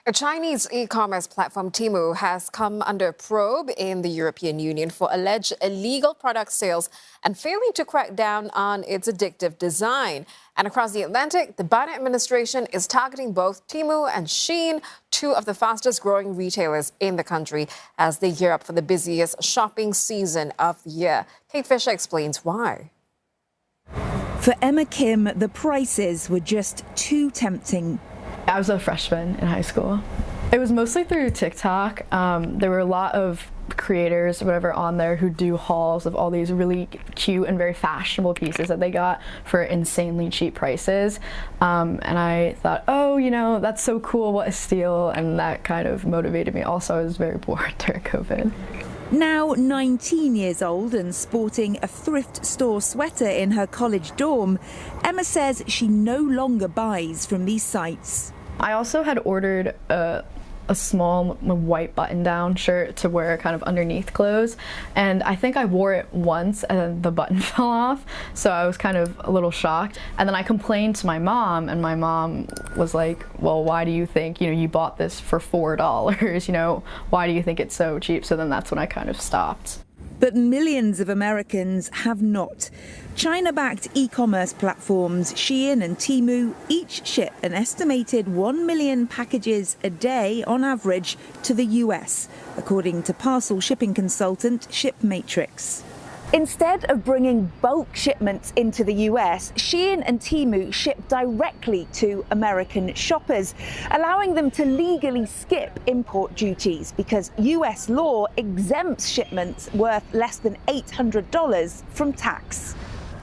A Chinese e-commerce platform Temu has come under probe in the European Union for alleged illegal product sales and failing to crack down on its addictive design. And across the Atlantic, the Biden administration is targeting both Temu and Shein, two of the fastest growing retailers in the country, as they gear up for the busiest shopping season of the year. Kate Fisher explains why. For Emma Kim, the prices were just too tempting. I was a freshman in high school. It was mostly through TikTok. There were a lot of creators or whatever on there who do hauls of all these really cute and very fashionable pieces that they got for insanely cheap prices. And I thought, oh, you know, that's so cool, what a steal. And that kind of motivated me. Also, I was very bored during COVID. Now 19 years old and sporting a thrift store sweater in her college dorm, Emma says she no longer buys from these sites. I also had ordered a small white button-down shirt to wear kind of underneath clothes, and I think I wore it once and then the button fell off, so I was kind of a little shocked. And then I complained to my mom, and my mom was like, well, why do you think, you bought this for $4? Why do you think it's so cheap? So then that's when I kind of stopped. But millions of Americans have not. China-backed e-commerce platforms Shein and Temu each ship an estimated 1 million packages a day on average to the US, according to parcel shipping consultant ShipMatrix. Instead of bringing bulk shipments into the US, Shein and Temu ship directly to American shoppers, allowing them to legally skip import duties because US law exempts shipments worth less than $800 from tax.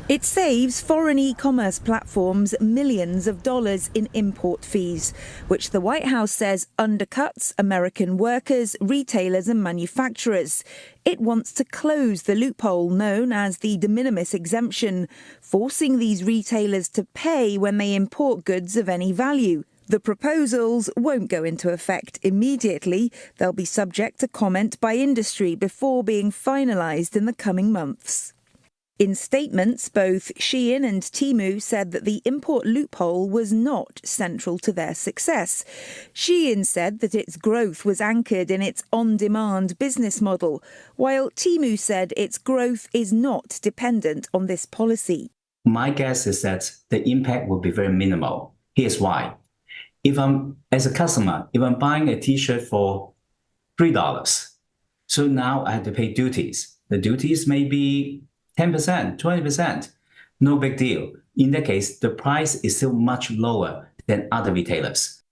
It saves foreign e-commerce platforms millions of dollars in import fees, which the White House says undercuts American workers, retailers and manufacturers. It wants to close the loophole known as the de minimis exemption, forcing these retailers to pay when they import goods of any value. The proposals won't go into effect immediately. They'll be subject to comment by industry before being finalised in the coming months. In statements, both Shein and Temu said that the import loophole was not central to their success. Shein said that its growth was anchored in its on-demand business model, while Temu said its growth is not dependent on this policy. My guess is that the impact will be very minimal. Here's why. As a customer, if I'm buying a t-shirt for $3, so now I have to pay duties. The duties may be 10%, 20%, no big deal. In that case, the price is still much lower than other retailers.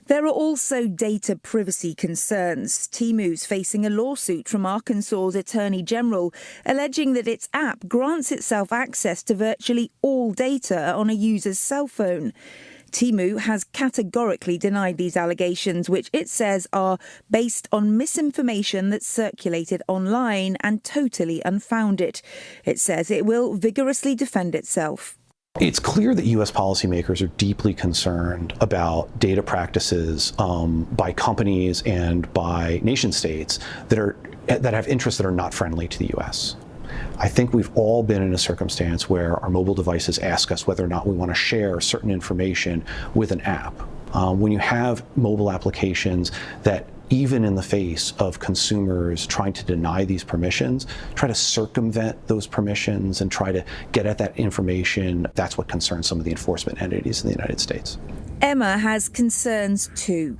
There are also data privacy concerns. Temu's facing a lawsuit from Arkansas's Attorney General, alleging that its app grants itself access to virtually all data on a user's cell phone. Temu has categorically denied these allegations, which it says are based on misinformation that circulated online and totally unfounded. It says it will vigorously defend itself. It's clear that U.S. policymakers are deeply concerned about data practices by companies and by nation states that have interests that are not friendly to the U.S. I think we've all been in a circumstance where our mobile devices ask us whether or not we want to share certain information with an app. When you have mobile applications that, even in the face of consumers trying to deny these permissions, try to circumvent those permissions and try to get at that information, that's what concerns some of the enforcement entities in the United States. Emma has concerns too.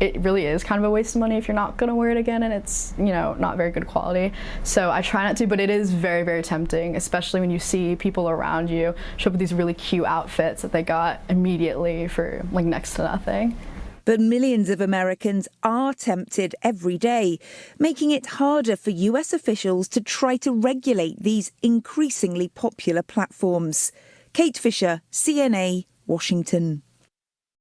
It really is kind of a waste of money if you're not going to wear it again and it's, not very good quality. So I try not to, but it is very, very tempting, especially when you see people around you show up with these really cute outfits that they got immediately for next to nothing. But millions of Americans are tempted every day, making it harder for US officials to try to regulate these increasingly popular platforms. Kate Fisher, CNA, Washington.